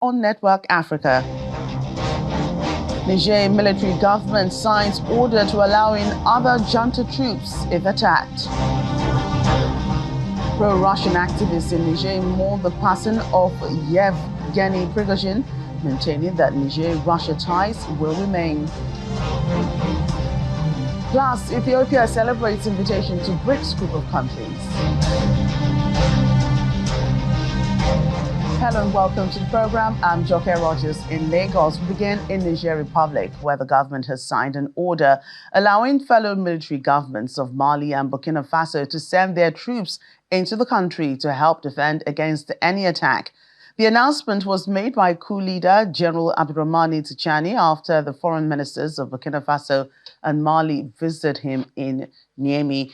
on Network Africa. Niger military government signs order to allow in other junta troops if attacked. Pro-Russian activists in Niger mourn the passing of Yevi Pin, maintaining that Niger-Russia ties will remain. Plus, Ethiopia celebrates invitation to BRICS group of countries. Hello and welcome to the program. I'm Joke Rogers in Lagos. We begin in Niger Republic, where the government has signed an order allowing fellow military governments of Mali and Burkina Faso to send their troops into the country to help defend against any attack. The announcement was made by coup leader General Abdurrahmani Tchani after the foreign ministers of Burkina Faso and Mali visited him in Niamey.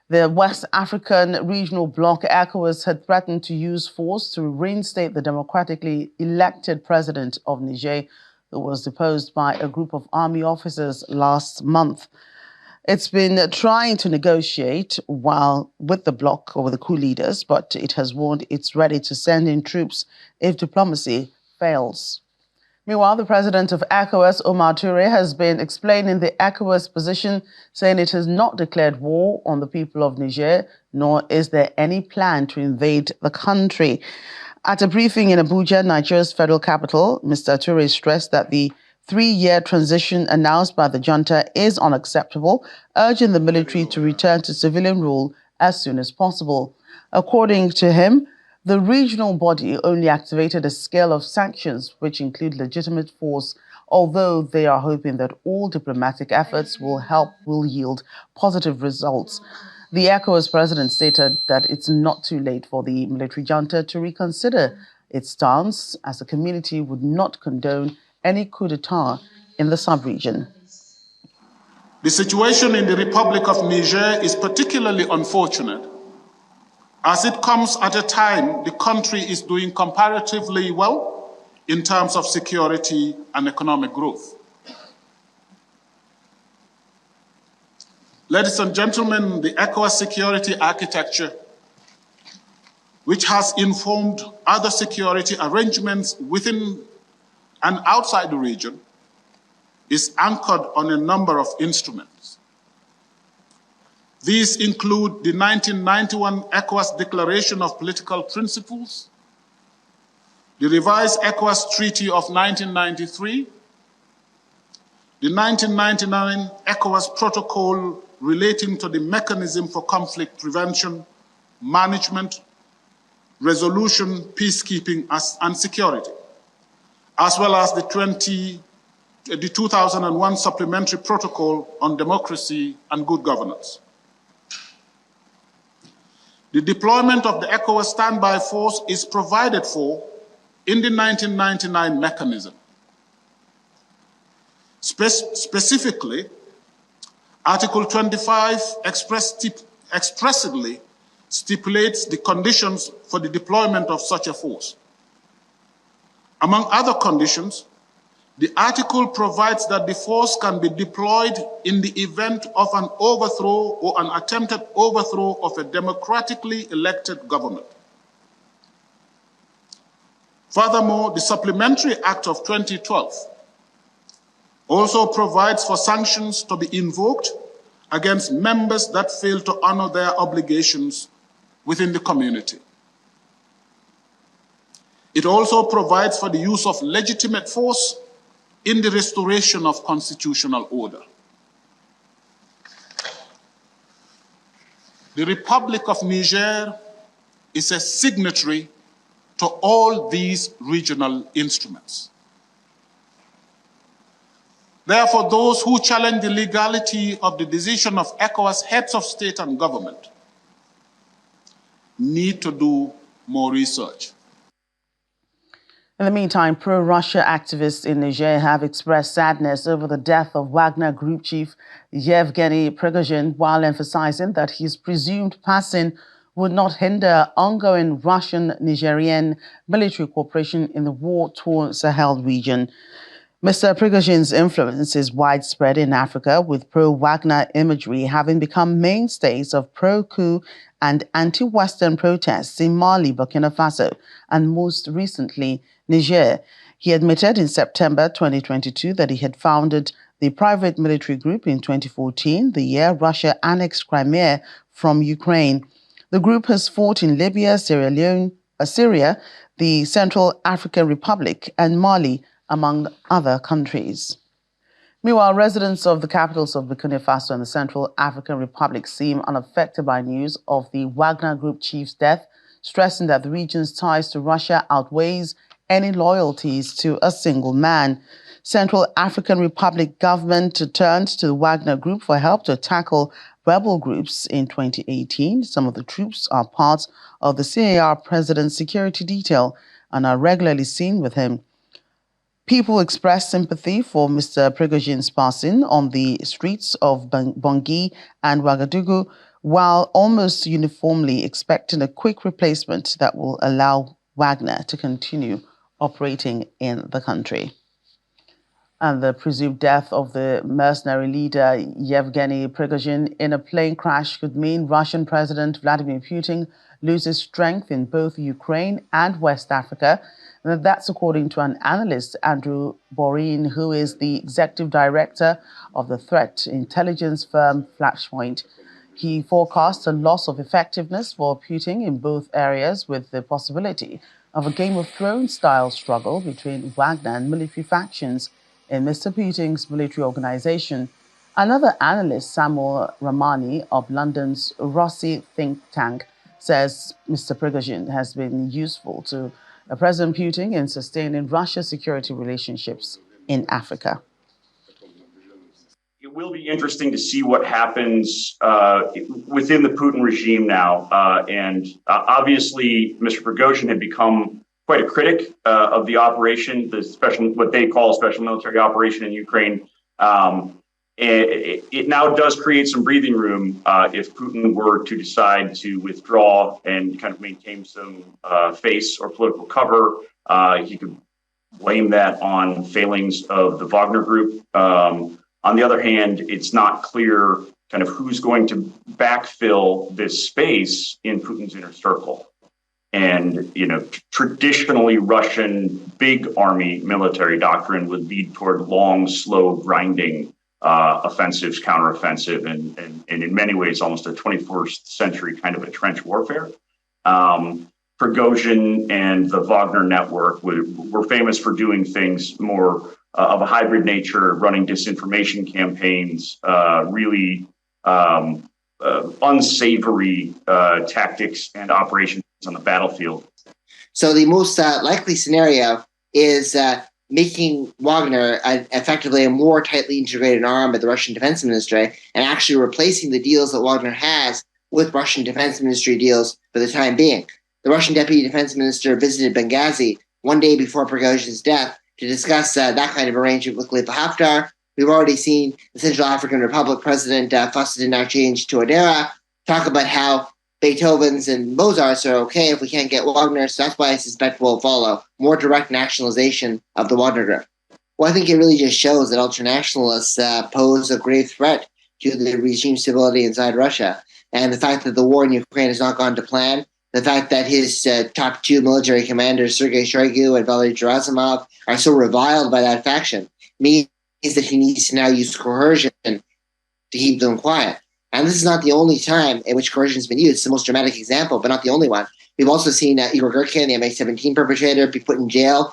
The West African regional bloc ECOWAS had threatened to use force to reinstate the democratically elected president of Niger, who was deposed by a group of army officers last month. It's been trying to negotiate with the bloc or with the coup leaders, but it has warned it's ready to send in troops if diplomacy fails. Meanwhile, the president of ECOWAS, Omar Toure, has been explaining the ECOWAS position, saying it has not declared war on the people of Niger, nor is there any plan to invade the country. At a briefing in Abuja, Nigeria's federal capital, Mr. Toure stressed that the 3-year transition announced by the junta is unacceptable, urging the military to return to civilian rule as soon as possible. According to him, the regional body only activated a scale of sanctions which include legitimate force, although they are hoping that all diplomatic efforts will yield positive results. The ECOWAS president stated that it's not too late for the military junta to reconsider its stance, as the community would not condone any coup d'etat in the sub-region. The situation in the Republic of Niger is particularly unfortunate, as it comes at a time the country is doing comparatively well in terms of security and economic growth. Ladies and gentlemen, the ECOWAS security architecture, which has informed other security arrangements within and outside the region, is anchored on a number of instruments. These include the 1991 ECOWAS Declaration of Political Principles, the revised ECOWAS Treaty of 1993, the 1999 ECOWAS Protocol relating to the mechanism for conflict prevention, management, resolution, peacekeeping, and security, as well as the 2001 Supplementary Protocol on Democracy and Good Governance. The deployment of the ECOWAS standby force is provided for in the 1999 mechanism. Specifically, Article 25 expressively stipulates the conditions for the deployment of such a force. Among other conditions, the article provides that the force can be deployed in the event of an overthrow or an attempted overthrow of a democratically elected government. Furthermore, the Supplementary Act of 2012 also provides for sanctions to be invoked against members that fail to honor their obligations within the community. It also provides for the use of legitimate force in the restoration of constitutional order. The Republic of Niger is a signatory to all these regional instruments. Therefore, those who challenge the legality of the decision of ECOWAS heads of state and government need to do more research. In the meantime, pro-Russia activists in Niger have expressed sadness over the death of Wagner Group chief Yevgeny Prigozhin, while emphasizing that his presumed passing would not hinder ongoing Russian-Nigerian military cooperation in the war-torn Sahel region. Mr. Prigozhin's influence is widespread in Africa, with pro-Wagner imagery having become mainstays of pro-coup and anti-Western protests in Mali, Burkina Faso, and most recently, Niger. He admitted in September 2022 that he had founded the private military group in 2014, the year Russia annexed Crimea from Ukraine. The group has fought in Libya, Sierra Leone, Syria, the Central African Republic, and Mali, among other countries. Meanwhile, residents of the capitals of Burkina Faso and the Central African Republic seem unaffected by news of the Wagner Group chief's death, stressing that the region's ties to Russia outweighs any loyalties to a single man. Central African Republic government turned to the Wagner Group for help to tackle rebel groups in 2018. Some of the troops are part of the CAR President's security detail and are regularly seen with him. People expressed sympathy for Mr. Prigozhin's passing on the streets of Bangui and Ouagadougou, while almost uniformly expecting a quick replacement that will allow Wagner to continue operating in the country. And the presumed death of the mercenary leader Yevgeny Prigozhin in a plane crash could mean Russian President Vladimir Putin loses strength in both Ukraine and West Africa. And that's according to an analyst, Andrew Borin, who is the executive director of the threat intelligence firm Flashpoint. He forecasts a loss of effectiveness for Putin in both areas, with the possibility of a Game of Thrones-style struggle between Wagner and military factions in Mr. Putin's military organization. Another analyst, Samuel Ramani of London's Rossi think tank, says Mr. Prigozhin has been useful to President Putin in sustaining Russia's security relationships in Africa. It will be interesting to see what happens within the Putin regime now. Obviously, Mr. Prigozhin had become quite a critic of the operation, what they call a special military operation in Ukraine. It now does create some breathing room if Putin were to decide to withdraw and kind of maintain some face or political cover. He could blame that on failings of the Wagner Group. On the other hand, it's not clear kind of who's going to backfill this space in Putin's inner circle. And, traditionally Russian big army military doctrine would lead toward long, slow, grinding offensives, counteroffensive, and in many ways almost a 21st century kind of a trench warfare. Prigozhin and the Wagner network were famous for doing things more of a hybrid nature, running disinformation campaigns, really unsavory tactics and operations on the battlefield. So the most likely scenario is making Wagner effectively a more tightly integrated arm of the Russian Defense Ministry and actually replacing the deals that Wagner has with Russian Defense Ministry deals for the time being. The Russian Deputy Defense Minister visited Benghazi one day before Prigozhin's death to discuss that kind of arrangement with Khalifa Haftar. We've already seen the Central African Republic President Faustin Archange Touadera talk about how Beethoven's and Mozart's are okay if we can't get Wagner, so that's why I suspect we'll follow more direct nationalization of the Wagner Group. Well, I think it really just shows that ultranationalists pose a grave threat to the regime stability inside Russia. And the fact that the war in Ukraine has not gone to plan, the fact that his top two military commanders, Sergei Shoigu and Valery Gerasimov, are so reviled by that faction, means that he needs to now use coercion to keep them quiet. And this is not the only time in which coercion has been used. It's the most dramatic example, but not the only one. We've also seen Igor Girkin, the MH17 perpetrator, be put in jail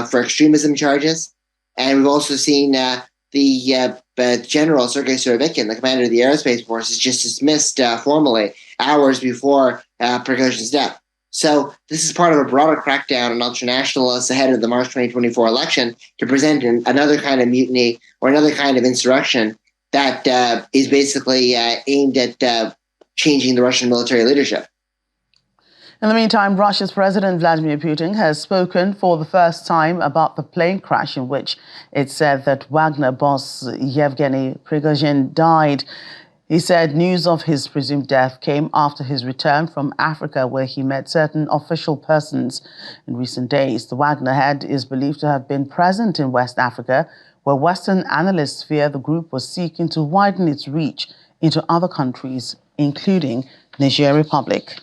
for extremism charges. And we've also seen the General Sergei Surovikin, the commander of the aerospace forces, just dismissed formally hours before Prigozhin's death. So this is part of a broader crackdown on ultranationalists ahead of the March 2024 election to present another kind of mutiny or another kind of insurrection that is basically aimed at changing the Russian military leadership. In the meantime, Russia's President Vladimir Putin has spoken for the first time about the plane crash in which it said that Wagner boss Yevgeny Prigozhin died. He said news of his presumed death came after his return from Africa, where he met certain official persons in recent days. The Wagner head is believed to have been present in West Africa, where Western analysts fear the group was seeking to widen its reach into other countries, including Niger Republic.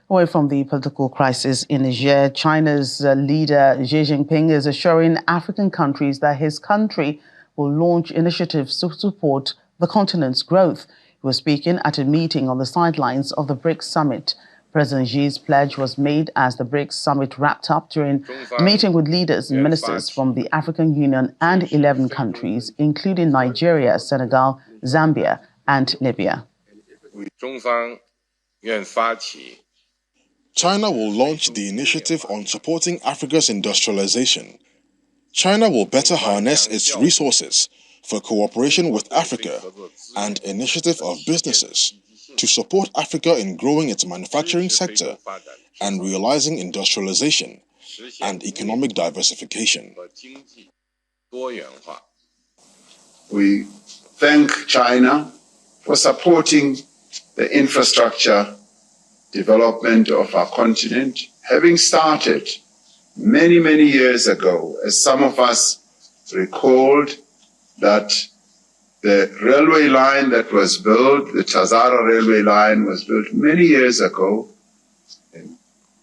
Away from the political crisis in Niger, China's leader Xi Jinping is assuring African countries that his country will launch initiatives to support the continent's growth. He was speaking at a meeting on the sidelines of the BRICS summit. President Xi's pledge was made as the BRICS summit wrapped up during a meeting with leaders and ministers from the African Union and 11 countries, including Nigeria, Senegal, Zambia, and Libya. China will launch the initiative on supporting Africa's industrialization. China will better harness its resources for cooperation with Africa and initiative of businesses to support Africa in growing its manufacturing sector and realizing industrialization and economic diversification. We thank China for supporting the infrastructure development of our continent, having started many, many years ago, as some of us recalled that the railway line that was built, the Tazara railway line was built many years ago,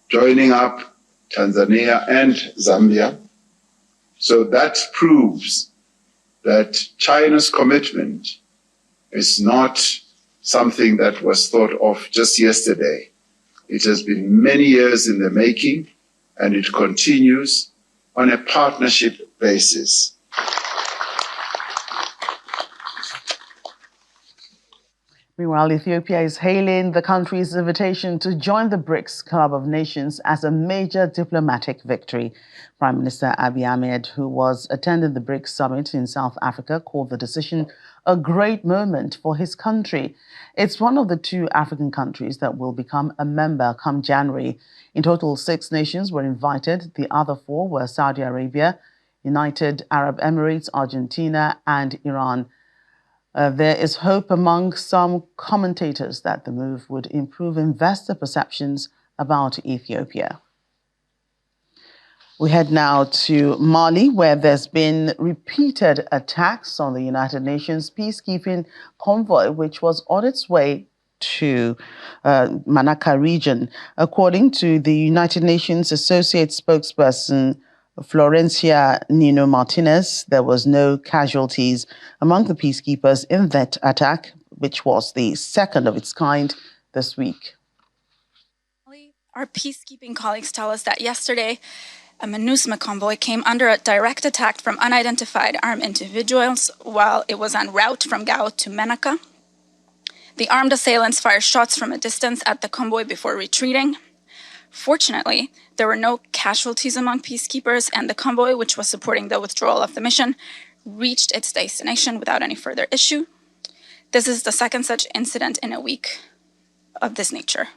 joining up Tanzania and Zambia. So that proves that China's commitment is not something that was thought of just yesterday. It has been many years in the making, and it continues on a partnership basis. Meanwhile, Ethiopia is hailing the country's invitation to join the BRICS Club of Nations as a major diplomatic victory. Prime Minister Abiy Ahmed, who was attending the BRICS summit in South Africa, called the decision a great moment for his country. It's one of the 2 African countries that will become a member come January. In total, 6 nations were invited. The other 4 were Saudi Arabia, United Arab Emirates, Argentina, and Iran. There is hope among some commentators that the move would improve investor perceptions about Ethiopia. We head now to Mali, where there's been repeated attacks on the United Nations peacekeeping convoy, which was on its way to Manaka region. According to the United Nations Associate Spokesperson Florencia Nino Martinez, there was no casualties among the peacekeepers in that attack, which was the second of its kind this week. Our peacekeeping colleagues tell us that yesterday, a MINUSMA convoy came under a direct attack from unidentified armed individuals while it was en route from Gao to Menaka. The armed assailants fired shots from a distance at the convoy before retreating. Fortunately, there were no casualties among peacekeepers, and the convoy, which was supporting the withdrawal of the mission, reached its destination without any further issue. This is the second such incident in a week of this nature.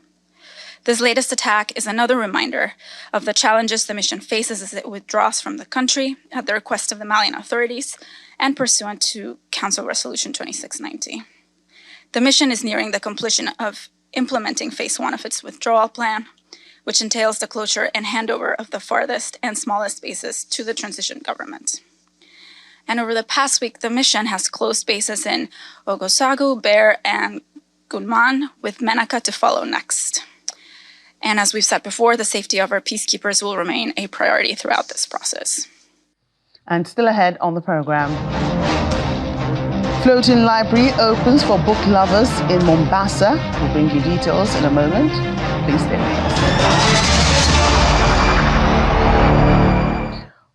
This latest attack is another reminder of the challenges the mission faces as it withdraws from the country at the request of the Malian authorities and pursuant to Council Resolution 2690. The mission is nearing the completion of implementing Phase 1 of its withdrawal plan, which entails the closure and handover of the farthest and smallest bases to the transition government. And over the past week, the mission has closed bases in Ogosagu, Bear, and Gunman, with Menaka to follow next. And as we've said before, the safety of our peacekeepers will remain a priority throughout this process. And still ahead on the program, Floating Library opens for book lovers in Mombasa. We'll bring you details in a moment. Please stay with us.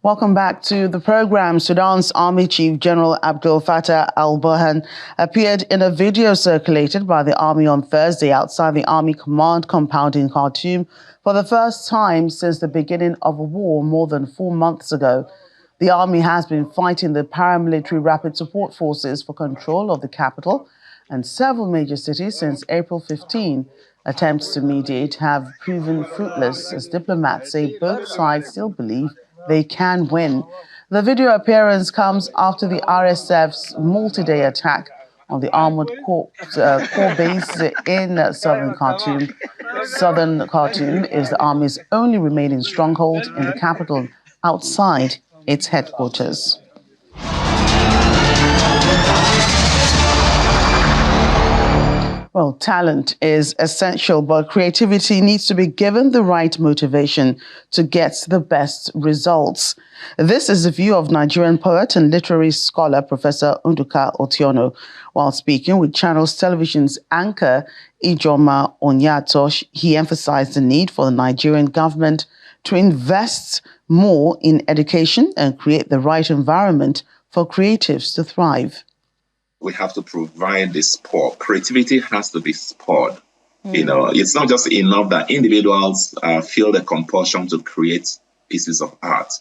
Welcome back to the program. Sudan's Army Chief General Abdel Fattah al-Burhan appeared in a video circulated by the Army on Thursday outside the Army Command compound in Khartoum for the first time since the beginning of a war more than 4 months ago. The Army has been fighting the paramilitary Rapid Support Forces for control of the capital and several major cities since April 15. Attempts to mediate have proven fruitless as diplomats say both sides still believe they can win. The video appearance comes after the RSF's multi-day attack on the armored corps base in southern Khartoum. Southern Khartoum is the Army's only remaining stronghold in the capital outside its headquarters. Well, talent is essential, but creativity needs to be given the right motivation to get the best results. This is the view of Nigerian poet and literary scholar Professor Nduka Otiono. While speaking with Channels Television's anchor Ijoma Onyatosh, he emphasized the need for the Nigerian government to invest more in education and create the right environment for creatives to thrive. We have to provide the support. Creativity has to be spurred. It's not just enough that individuals feel the compulsion to create pieces of art.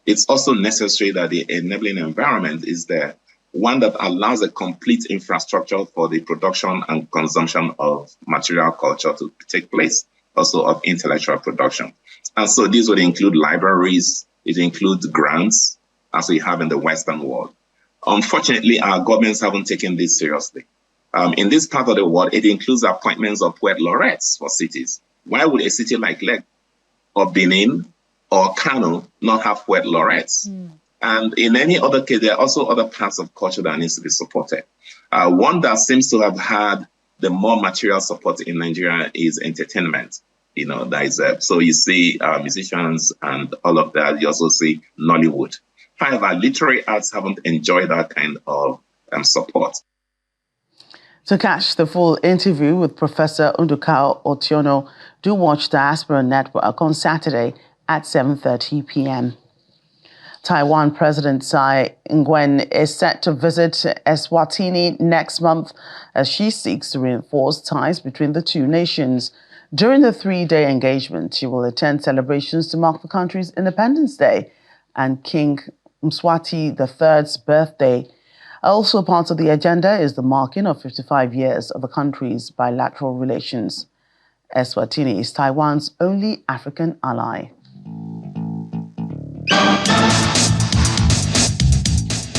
It's also necessary that the enabling environment is there, one that allows a complete infrastructure for the production and consumption of material culture to take place, also of intellectual production. And so these would include libraries, it includes grants, as we have in the Western world. Unfortunately, our governments haven't taken this seriously. In this part of the world, it includes appointments of poet laureates for cities. Why would a city like Lagos or Benin or Kano not have poet laureates? And in any other case, there are also other parts of culture that needs to be supported. One that seems to have had the more material support in Nigeria is entertainment. That is so you see musicians and all of that. You also see Nollywood. However, literary arts haven't enjoyed that kind of support. To catch the full interview with Professor Nduka Otiono, do watch Diaspora Network on Saturday at 7:30 p.m. Taiwan President Tsai Ing-wen is set to visit Eswatini next month as she seeks to reinforce ties between the two nations. During the 3-day engagement, she will attend celebrations to mark the country's Independence Day and King Mswati III's birthday. Also part of the agenda is the marking of 55 years of the country's bilateral relations. Eswatini is Taiwan's only African ally.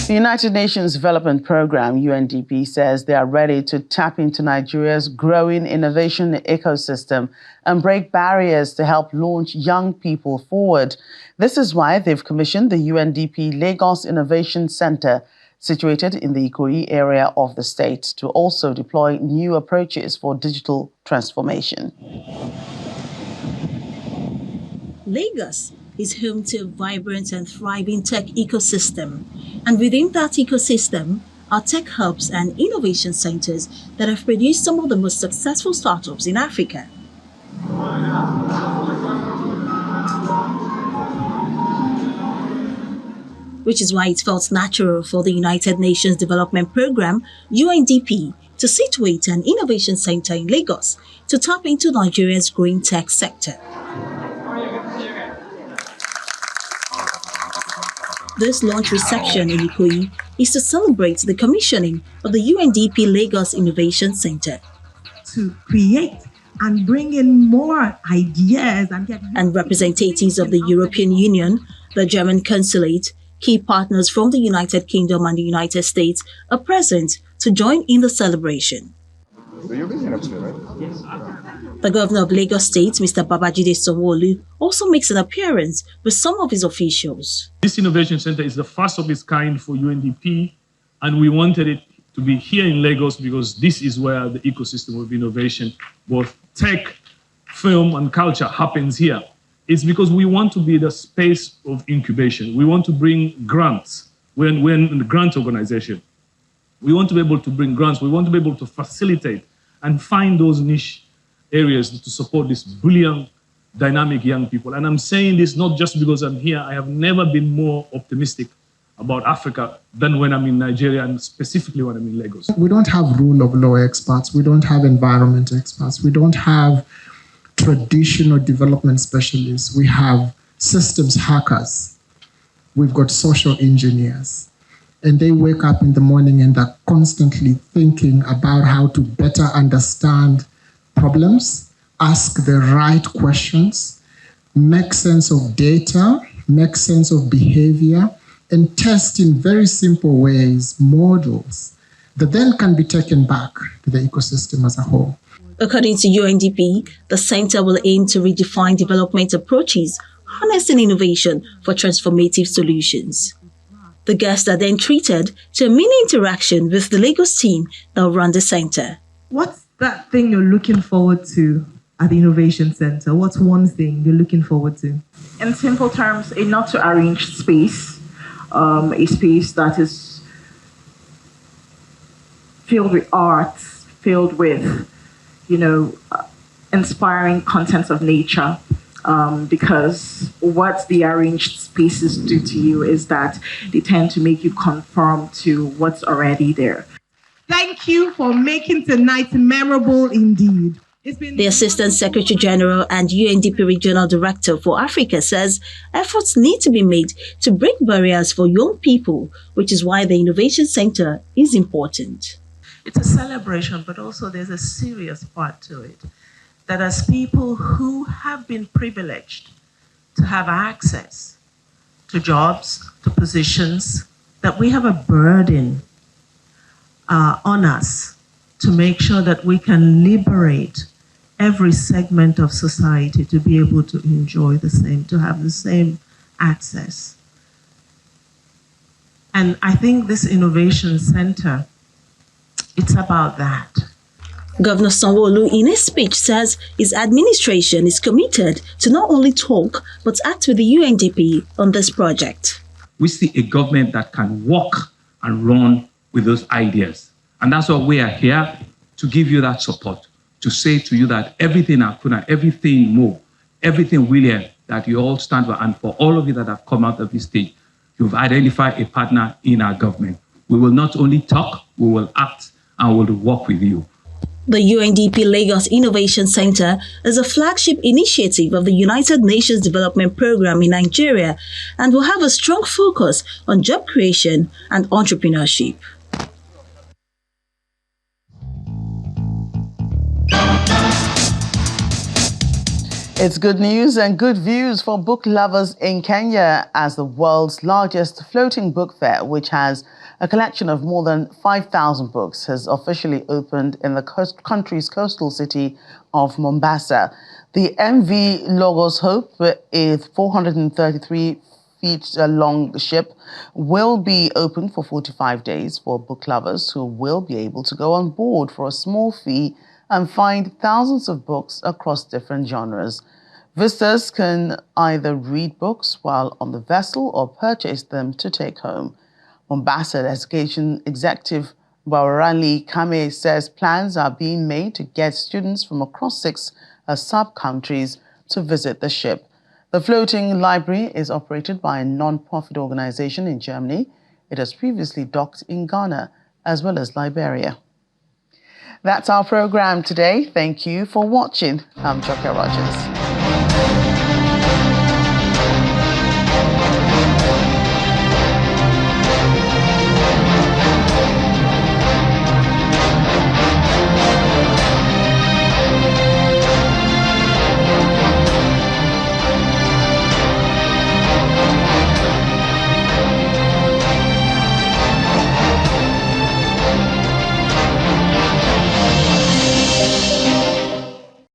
The United Nations Development Programme, UNDP, says they are ready to tap into Nigeria's growing innovation ecosystem and break barriers to help launch young people forward. This is why they've commissioned the UNDP Lagos Innovation Center, situated in the Ikoyi area of the state, to also deploy new approaches for digital transformation. Lagos is home to a vibrant and thriving tech ecosystem. And within that ecosystem are tech hubs and innovation centers that have produced some of the most successful startups in Africa. Which is why it felt natural for the United Nations Development Programme, UNDP, to situate an innovation center in Lagos to tap into Nigeria's growing tech sector. This launch reception in Ikoyi is to celebrate the commissioning of the UNDP Lagos Innovation Center. To create and bring in more ideas and representatives of the European Union, the German consulate, key partners from the United Kingdom and the United States are present to join in the celebration. The governor of Lagos State, Mr. Babajide Sanwo-Olu, also makes an appearance with some of his officials. This innovation center is the first of its kind for UNDP, and we wanted it to be here in Lagos because this is where the ecosystem of innovation, both tech, film, and culture, happens here. It's because we want to be the space of incubation. We want to bring grants. We're in the grant organization. We want to be able to bring grants. We want to be able to facilitate and find those niche areas to support these brilliant, dynamic young people. And I'm saying this not just because I'm here. I have never been more optimistic about Africa than when I'm in Nigeria and specifically when I'm in Lagos. We don't have rule of law experts. We don't have environment experts. We don't have traditional development specialists. We have systems hackers. We've got social engineers. And they wake up in the morning and are constantly thinking about how to better understand problems, ask the right questions, make sense of data, make sense of behavior, and test in very simple ways models that then can be taken back to the ecosystem as a whole. According to UNDP, the center will aim to redefine development approaches, harnessing innovation for transformative solutions. The guests are then treated to a mini interaction with the Lagos team that will run the center. What's that thing you're looking forward to at the Innovation Center? What's one thing you're looking forward to? In simple terms, a not-to-arrange space, a space that is filled with art, filled with, inspiring contents of nature. Because what the arranged spaces do to you is that they tend to make you conform to what's already there. Thank you for making tonight memorable indeed. The Assistant Secretary General and UNDP Regional Director for Africa says efforts need to be made to break barriers for young people, which is why the Innovation Center is important. It's a celebration, but also there's a serious part to it. That as people who have been privileged to have access to jobs, to positions, that we have a burden on us to make sure that we can liberate every segment of society to be able to enjoy the same, to have the same access. And I think this Innovation Center, it's about that. Governor Sanwo-Olu, in his speech, says his administration is committed to not only talk, but act with the UNDP on this project. We see a government that can walk and run with those ideas. And that's why we are here, to give you that support, to say to you that everything Akuna, everything Mo, everything William, that you all stand for, and for all of you that have come out of this stage, you've identified a partner in our government. We will not only talk, we will act and we will work with you. The UNDP Lagos Innovation Center is a flagship initiative of the United Nations Development Programme in Nigeria and will have a strong focus on job creation and entrepreneurship. It's good news and good views for book lovers in Kenya, as the world's largest floating book fair, which has a collection of more than 5,000 books, has officially opened in the country's coastal city of Mombasa. The MV Logos Hope, a 433 feet long ship, will be open for 45 days for book lovers who will be able to go on board for a small fee and find thousands of books across different genres. Visitors can either read books while on the vessel or purchase them to take home. Mombasa Education Executive Bawarali Kame says plans are being made to get students from across 6 sub-countries to visit the ship. The floating library is operated by a non-profit organization in Germany. It has previously docked in Ghana as well as Liberia. That's our program today. Thank you for watching. I'm Joker Rogers.